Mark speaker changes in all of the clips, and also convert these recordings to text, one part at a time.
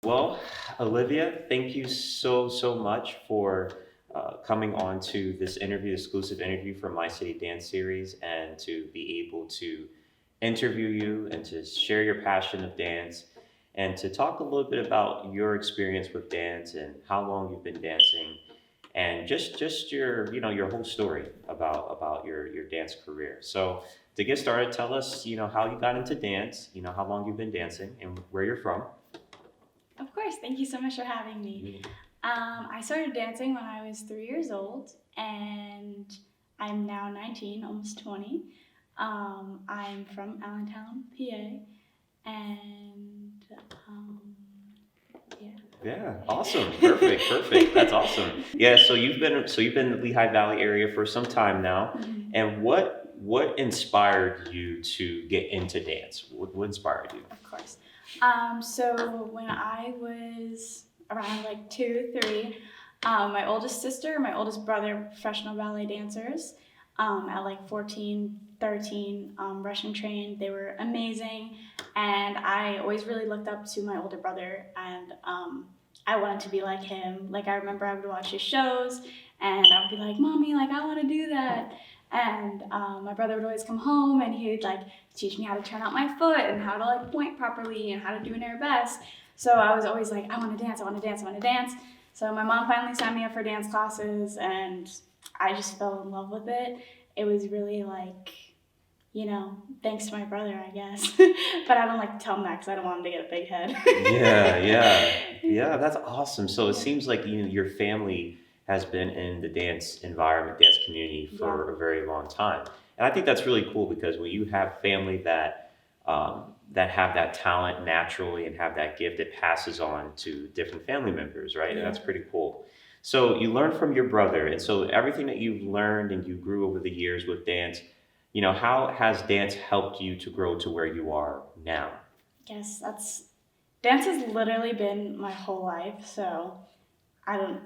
Speaker 1: Well, Olivia, thank you so much for coming on to this interview, exclusive interview from My City Dance Series, and to be able to interview you and to share your passion of dance and to talk a little bit about your experience with dance and how long you've been dancing and just your your whole story about your dance career. So to get started, tell us how you got into dance, how long you've been dancing and where you're from.
Speaker 2: Of course, thank you so much for having me. I started dancing when I was 3 years old, and I'm now 19, almost 20. I'm from Allentown, PA, and yeah.
Speaker 1: Yeah, awesome. Perfect. That's awesome. Yeah, so you've been in the Lehigh Valley area for some time now.
Speaker 2: Mhm.
Speaker 1: And what inspired you to get into dance? What inspired you?
Speaker 2: Of course. So when I was around like 2, 3, my oldest sister and my oldest brother were professional ballet dancers. At like 14, 13, Russian trained. They were amazing. And I always really looked up to my older brother, and I wanted to be like him. Like, I remember I would watch his shows and I would be like, Mommy, like, I want to do that. And my brother would always come home and he'd like teach me how to turn out my foot and how to like point properly and how to do an arabesque. So I was always like, I want to dance, I want to dance, I want to dance. So my mom finally signed me up for dance classes, and I just fell in love with it. It was really like, thanks to my brother, I guess. But I don't like to tell him that because I don't want him to get a big head.
Speaker 1: Yeah. That's awesome. So it seems like your family has been in the dance environment, dance community
Speaker 2: Yeah.
Speaker 1: for a very long time, and I think that's really cool because when you have family that have that talent naturally and have that gift, it passes on to different family members, right? And
Speaker 2: Yeah.
Speaker 1: that's pretty cool. So you learned from your brother, and so everything that you've learned and you grew over the years with dance, how has dance helped you to grow to where you are now?
Speaker 2: Yes, dance has literally been my whole life. So I don't,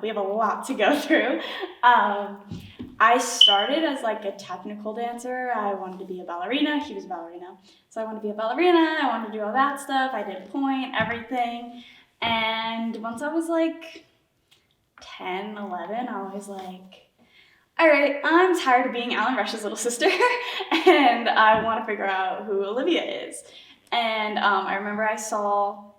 Speaker 2: we have a lot to go through. Um, I started as like a technical dancer. I wanted to be a ballerina. He was a ballerina. So I wanted to be a ballerina. I wanted to do all that stuff. I did point, everything. And once I was like 10, 11, I was like, all right, I'm tired of being Alan Rush's little sister, and I want to figure out who Olivia is. And I remember I saw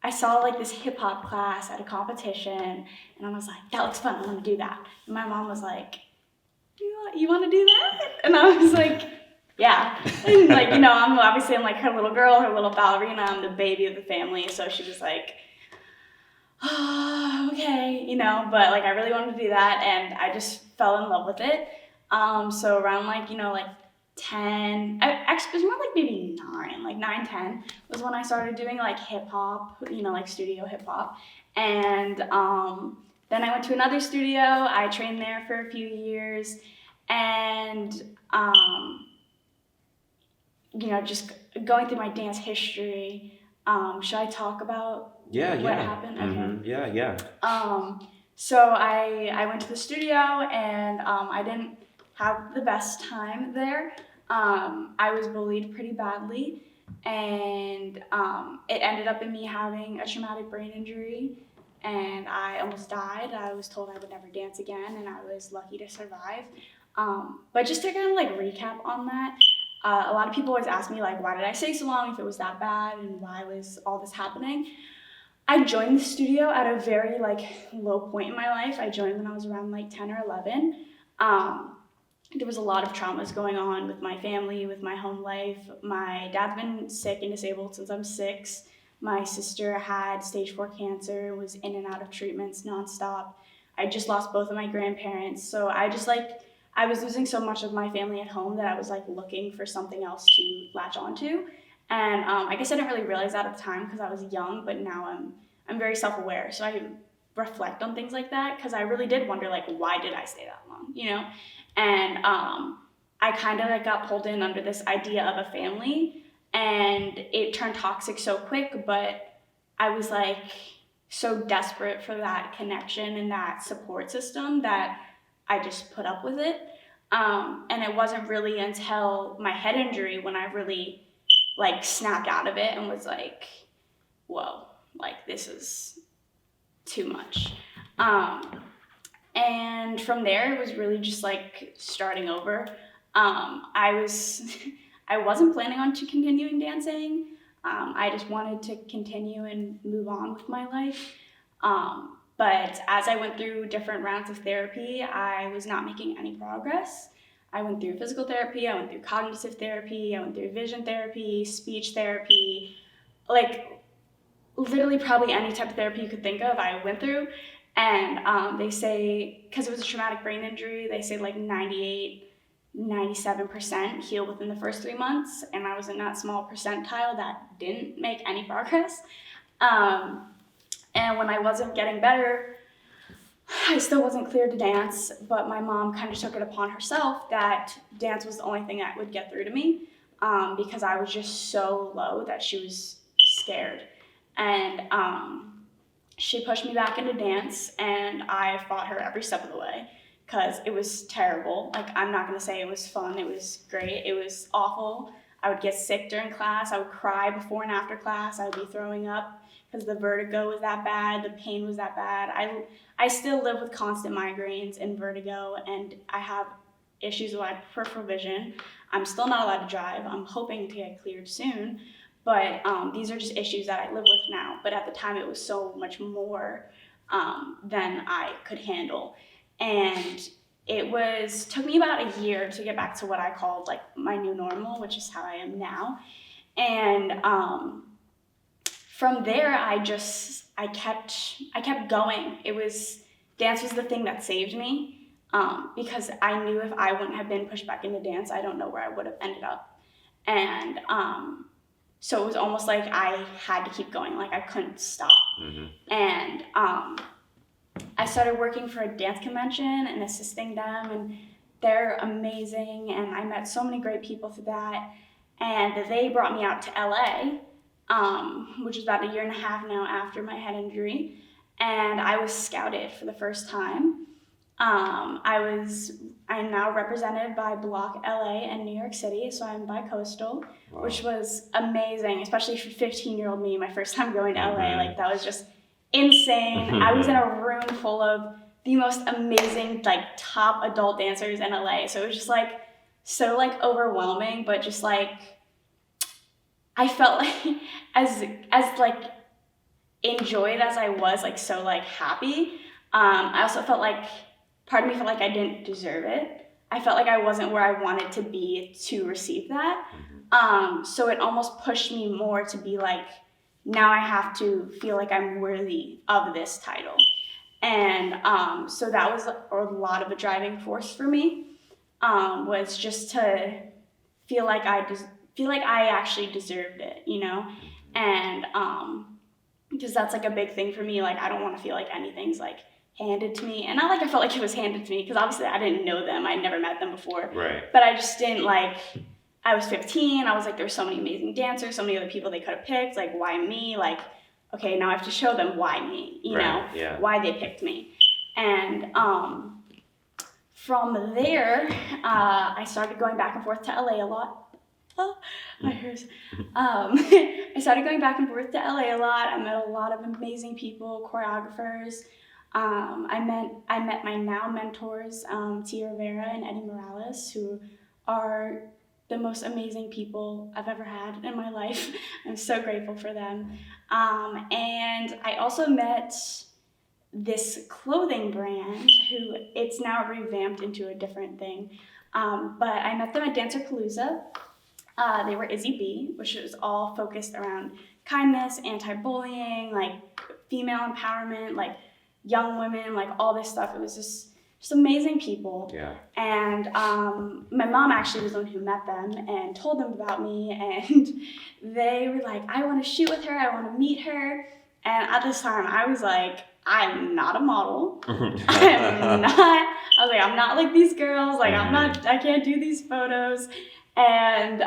Speaker 2: like this hip hop class at a competition, and I was like, that looks fun. I want to do that. And my mom was like, you want to do that? And I was like, yeah. And like, I'm like her little girl, her little ballerina. I'm the baby of the family, so she was like, oh, okay, But like, I really wanted to do that, and I just fell in love with it. So around like, like 10, actually, it was more like maybe 9, like 9, 10 was when I started doing like hip hop, like studio hip hop. And then I went to another studio. I trained there for a few years, and just going through my dance history. Should I talk about what
Speaker 1: Yeah.
Speaker 2: happened? Okay.
Speaker 1: Yeah.
Speaker 2: So I went to the studio, and I didn't have the best time there. I was bullied pretty badly, and it ended up in me having a traumatic brain injury, and I almost died. I was told I would never dance again, and I was lucky to survive. But just to kind of like recap on that, a lot of people always ask me like, why did I stay so long if it was that bad, and why was all this happening? I joined the studio at a very like low point in my life. I joined when I was around like 10 or 11. Um, there was a lot of traumas going on with my family, with my home life. My dad's been sick and disabled since I'm 6. My sister had stage 4 cancer, was in and out of treatments nonstop. I just lost both of my grandparents. So I was losing so much of my family at home that I was like looking for something else to latch onto. And I guess I didn't really realize that at the time because I was young, but now I'm very self-aware. So I reflect on things like that because I really did wonder like, why did I stay that long? And I kind of like got pulled in under this idea of a family, and it turned toxic so quick. But I was like so desperate for that connection and that support system that I just put up with it. And it wasn't really until my head injury when I really like snapped out of it and was like, whoa, like this is too much. And from there, it was really just like starting over. I was, I wasn't planning on to continuing dancing. I just wanted to continue and move on with my life. But as I went through different rounds of therapy, I was not making any progress. I went through physical therapy, I went through cognitive therapy, I went through vision therapy, speech therapy, like literally probably any type of therapy you could think of, I went through. And they say, because it was a traumatic brain injury, they say like 98, 97% heal within the first 3 months. And I was in that small percentile that didn't make any progress. And when I wasn't getting better, I still wasn't cleared to dance, but my mom kind of took it upon herself that dance was the only thing that would get through to me, because I was just so low that she was scared. And she pushed me back into dance, and I fought her every step of the way because it was terrible. Like, I'm not going to say it was fun. It was great. It was awful. I would get sick during class. I would cry before and after class. I would be throwing up because the vertigo was that bad. The pain was that bad. I still live with constant migraines and vertigo, and I have issues with my peripheral vision. I'm still not allowed to drive. I'm hoping to get cleared soon. But these are just issues that I live with now. But at the time, it was so much more than I could handle. And it took me about a year to get back to what I called like my new normal, which is how I am now. And from there, I kept going. Dance was the thing that saved me, because I knew if I wouldn't have been pushed back into dance, I don't know where I would have ended up. And so it was almost like I had to keep going, like I couldn't stop. Mm-hmm. And I started working for a dance convention and assisting them, and they're amazing, and I met so many great people through that. And they brought me out to LA, which was about a year and a half now after my head injury, and I was scouted for the first time. I'm now represented by Block LA and New York City, so I'm bi-coastal, wow, which was amazing, especially for 15-year-old me, my first time going to LA. Mm-hmm. Like, that was just insane. Mm-hmm. I was in a room full of the most amazing, like, top adult dancers in LA, so it was just, like, so, like, overwhelming, but just, like, I felt like, as like, enjoyed as I was, like, so, like, happy, I also felt like, part of me felt like I didn't deserve it. I felt like I wasn't where I wanted to be to receive that. So it almost pushed me more to be like, now I have to feel like I'm worthy of this title. And so that was a lot of a driving force for me, was just to feel like I actually deserved it, you know? And because that's like a big thing for me. Like, I don't want to feel like anything's like handed to me, and not like I felt like it was handed to me, because obviously I didn't know them, I'd never met them before, right? But I just didn't like, I was 15, I was like, there's so many amazing dancers, so many other people they could have picked, like, why me? Like, okay, now I have to show them why me, you know, yeah, why they picked me. And from there, I started going back and forth to LA a lot. Oh, my hairs. I started going back and forth to LA a lot. I met a lot of amazing people, choreographers. I met my now mentors, Tia Rivera and Eddie Morales, who are the most amazing people I've ever had in my life. I'm so grateful for them. And I also met this clothing brand who it's now revamped into a different thing. But I met them at Dancerpalooza. They were Izzy B, which was all focused around kindness, anti-bullying, like female empowerment, like young women, like all this stuff. It was just amazing people. Yeah. And my mom actually was the one who met them and told them about me, and they were like, I want to shoot with her, I want to meet her. And at this time, I was like, I'm not a model. I'm not like these girls. Like, I can't do these photos. And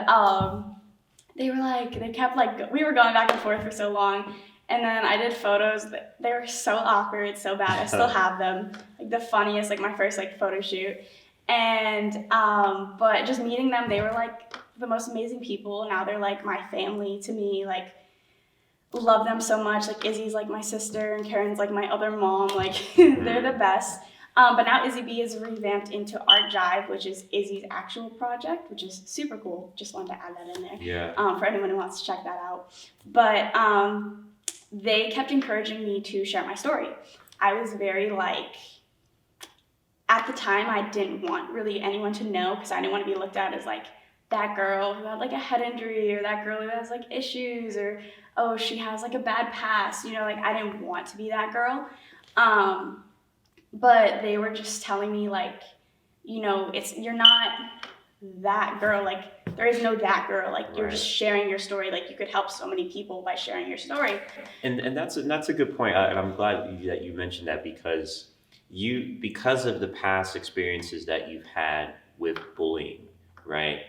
Speaker 2: they were like, they kept like, we were going back and forth for so long. And then I did photos. They were so awkward, so bad. I still have them. Like, the funniest, like my first like photo shoot. And but just meeting them, they were like the most amazing people. Now they're like my family to me. Like, love them so much. Like, Izzy's like my sister, and Karen's like my other mom. Like, they're the best. But now Izzy B is revamped into Art Jive, which is Izzy's actual project, which is super cool. Just wanted to add that in there.
Speaker 1: Yeah.
Speaker 2: For anyone who wants to check that out. But they kept encouraging me to share my story. I was very like, at the time, I didn't want really anyone to know, because I didn't want to be looked at as like that girl who had like a head injury, or that girl who has like issues, or oh, she has like a bad past. You know, like I didn't want to be that girl. But they were just telling me like, you know, you're not that girl. Like, there is no that girl. Like, you're just sharing your story. Like, you could help so many people by sharing your story.
Speaker 1: And that's a good point. And I'm glad that you mentioned that, because of the past experiences that you've had with bullying, right?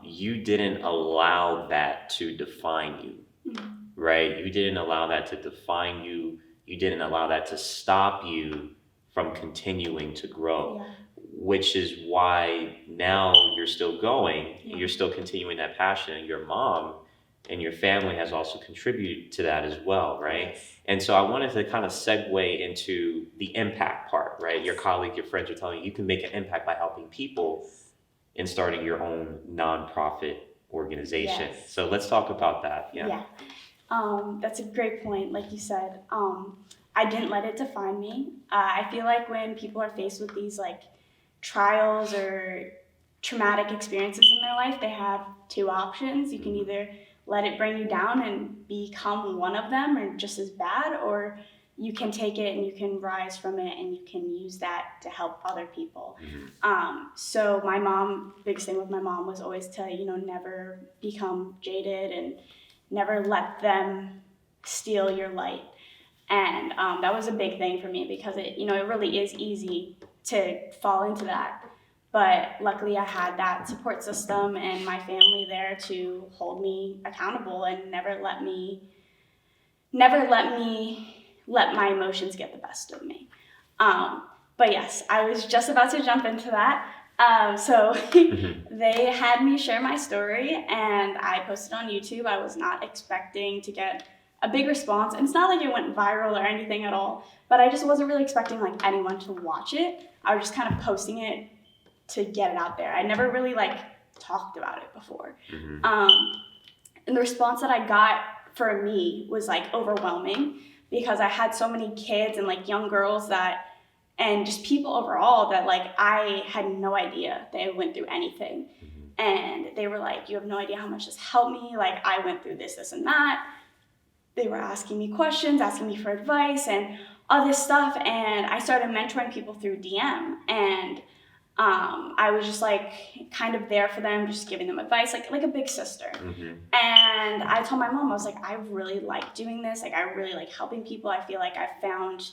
Speaker 1: You didn't allow that to define you, right? You didn't allow that to define you. You didn't allow that to stop you from continuing to grow, which is why now you're still going. You're still continuing that passion, and your mom and your family has also contributed to that as well, right?
Speaker 2: Yes.
Speaker 1: And so I wanted to kind of segue into the impact part, right? Your colleague, your friends are telling you can make an impact by helping people in starting your own nonprofit organization.
Speaker 2: Yes.
Speaker 1: So let's talk about that.
Speaker 2: Yeah. That's a great point. Like you said, I didn't let it define me. I feel like when people are faced with these like trials or traumatic experiences in their life, they have two options. You can either let it bring you down and become one of them, or just as bad, or you can take it and you can rise from it, and you can use that to help other people. So my mom, biggest thing with my mom was always to, you know, never become jaded and never let them steal your light. And that was a big thing for me, because it really is easy to fall into that. But luckily I had that support system and my family there to hold me accountable and never let my emotions get the best of me. But yes, I was just about to jump into that. So they had me share my story, and I posted on YouTube. I was not expecting to get a big response. And it's not like it went viral or anything at all, but I just wasn't really expecting like anyone to watch it. I was just kind of posting it to get it out there. I never really like talked about it before. And the response that I got for me was like overwhelming, because I had so many kids and like young girls and just people overall that like I had no idea they went through anything. And they were like, you have no idea how much this helped me. Like, I went through this, and that. They were asking me questions, asking me for advice and all this stuff. And I started mentoring people through DM. And I was just like kind of there for them, just giving them advice, like a big sister. And I told my mom, I was like, I really like doing this. Like, I really like helping people. I feel like I found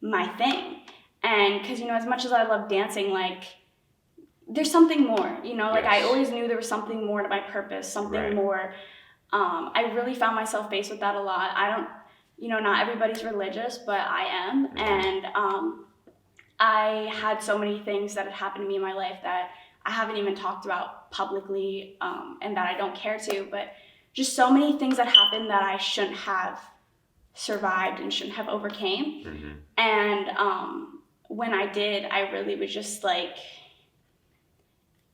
Speaker 2: my thing. And because, you know, as much as I love dancing, like, there's something more, you know, like I always knew there was something more to my purpose, something more. I really found myself faced with that a lot. I don't, you know, not everybody's religious, but I am. And I had so many things that had happened to me in my life that I haven't even talked about publicly, and that I don't care to, but just so many things that happened that I shouldn't have survived and shouldn't have overcame. And when I did, I really was just like,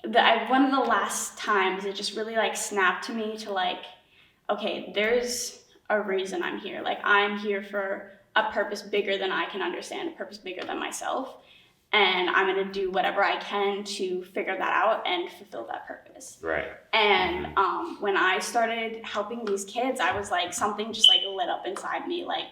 Speaker 2: one of the last times it just really like snapped to me to like, okay, there's a reason I'm here. Like, I'm here for a purpose bigger than I can understand, a purpose bigger than myself. And I'm going to do whatever I can to figure that out and fulfill that purpose. And when I started helping these kids, I was like, something just like lit up inside me. Like,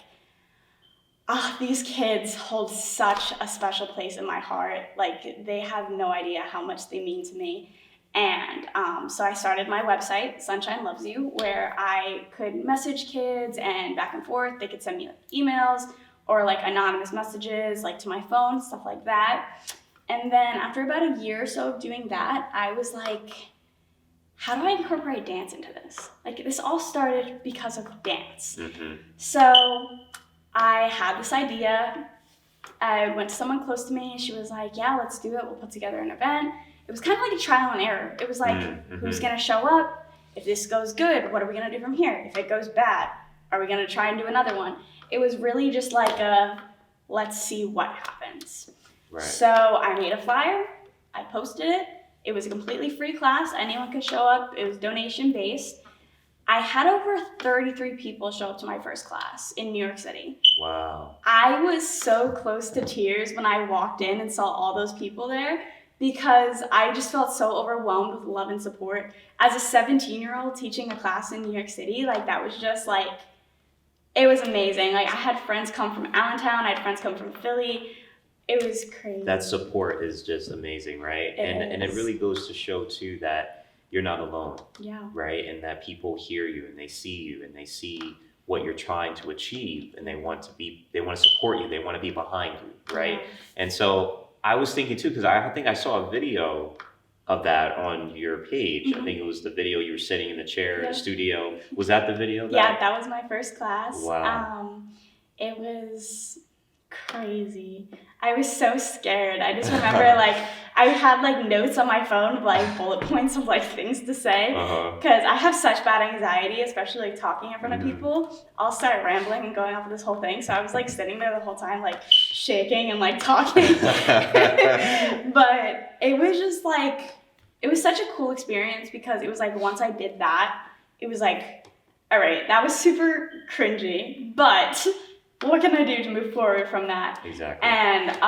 Speaker 2: these kids hold such a special place in my heart. Like, they have no idea how much they mean to me. And so I started my website, Sunshine Loves You, where I could message kids and back and forth. They could send me like emails or like anonymous messages, like to my phone, stuff like that. And then after about a year or so of doing that, I was like, how do I incorporate dance into this? Like, this all started because of dance. So I had this idea. I went to someone close to me. She was like, yeah, let's do it. We'll put together an event. it was kind of like a trial and error. It was like, who's going to show up? If this goes good, what are we going to do from here? If it goes bad, are we going to try and do another one? It was really just like a, let's see what happens.
Speaker 1: Right.
Speaker 2: So I made a flyer. I posted it. It was a completely free class. Anyone could show up. It was donation based. I had over 33 people show up to my first class in New York City.
Speaker 1: Wow.
Speaker 2: I was so close to tears when I walked in and saw all those people there because I just felt so overwhelmed with love and support. As a 17-year-old teaching a class in New York City, like that was just like, it was amazing. Like I had friends come from Allentown. I had friends come from Philly. It was crazy.
Speaker 1: That support is just amazing, right? And it really goes to show too that you're not alone.
Speaker 2: Yeah.
Speaker 1: Right? And that people hear you and they see you and they see what you're trying to achieve and they want to support you, they want to be behind you, right?
Speaker 2: Yeah.
Speaker 1: And so I was thinking too, because I think I saw a video of that on your page. I think it was the video you were sitting in the chair in the studio. Was that the video?
Speaker 2: Yeah, that was my first class.
Speaker 1: Wow.
Speaker 2: It was crazy. I was so scared. I just remember like I had like notes on my phone of like bullet points of like things to say because I have such bad anxiety, especially like talking in front of people. I'll start rambling and going off of this whole thing. So I was like sitting there the whole time like shaking and like talking. But it was just like, it was such a cool experience because it was like once I did that, it was like, all right, that was super cringy, but what can I do to move forward from that?
Speaker 1: Exactly.
Speaker 2: And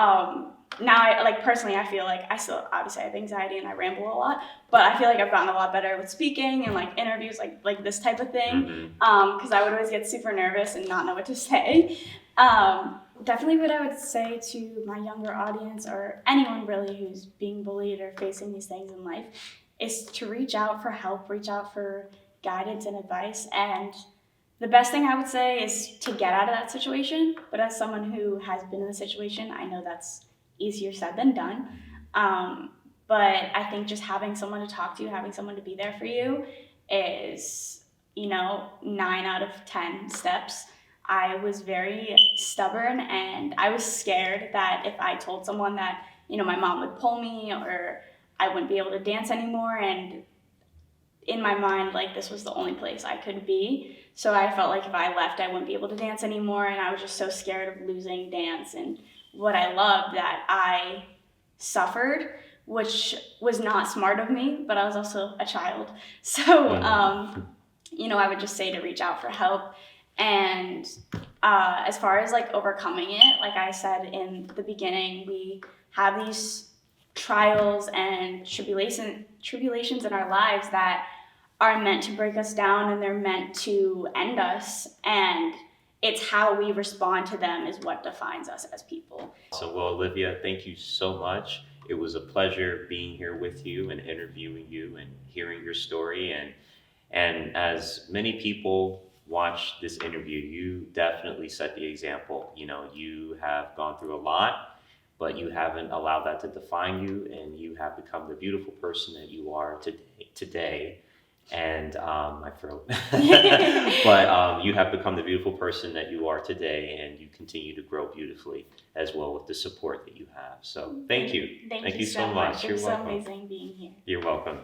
Speaker 2: now I like personally I feel like I still obviously have anxiety and I ramble a lot, but I feel like I've gotten a lot better with speaking and like interviews like this type of thing because I would always get super nervous and not know what to say. Definitely what I would say to my younger audience or anyone really who's being bullied or facing these things in life is to reach out for help, reach out for guidance and advice. And the best thing I would say is to get out of that situation. But as someone who has been in the situation, I know that's easier said than done. But I think just having someone to talk to, having someone to be there for you is, 9 out of 10 steps. I was very stubborn and I was scared that if I told someone that, my mom would pull me or I wouldn't be able to dance anymore. And in my mind, like this was the only place I could be. So I felt like if I left, I wouldn't be able to dance anymore. And I was just so scared of losing dance and what I loved that I suffered, which was not smart of me, but I was also a child. So, I would just say to reach out for help. And as far as like overcoming it, like I said in the beginning, we have these trials and tribulations in our lives that are meant to break us down and they're meant to end us. And it's how we respond to them is what defines us as people.
Speaker 1: So, well, Olivia, thank you so much. It was a pleasure being here with you and interviewing you and hearing your story. And as many people watch this interview, you definitely set the example. You have gone through a lot, but you haven't allowed that to define you, and you have become the beautiful person that you are today. And my throat. But you have become the beautiful person that you are today, and you continue to grow beautifully as well with the support that you have. So thank you.
Speaker 2: Thank you so
Speaker 1: much.
Speaker 2: much.
Speaker 1: You're
Speaker 2: It's
Speaker 1: welcome.
Speaker 2: so amazing being here.
Speaker 1: You're welcome.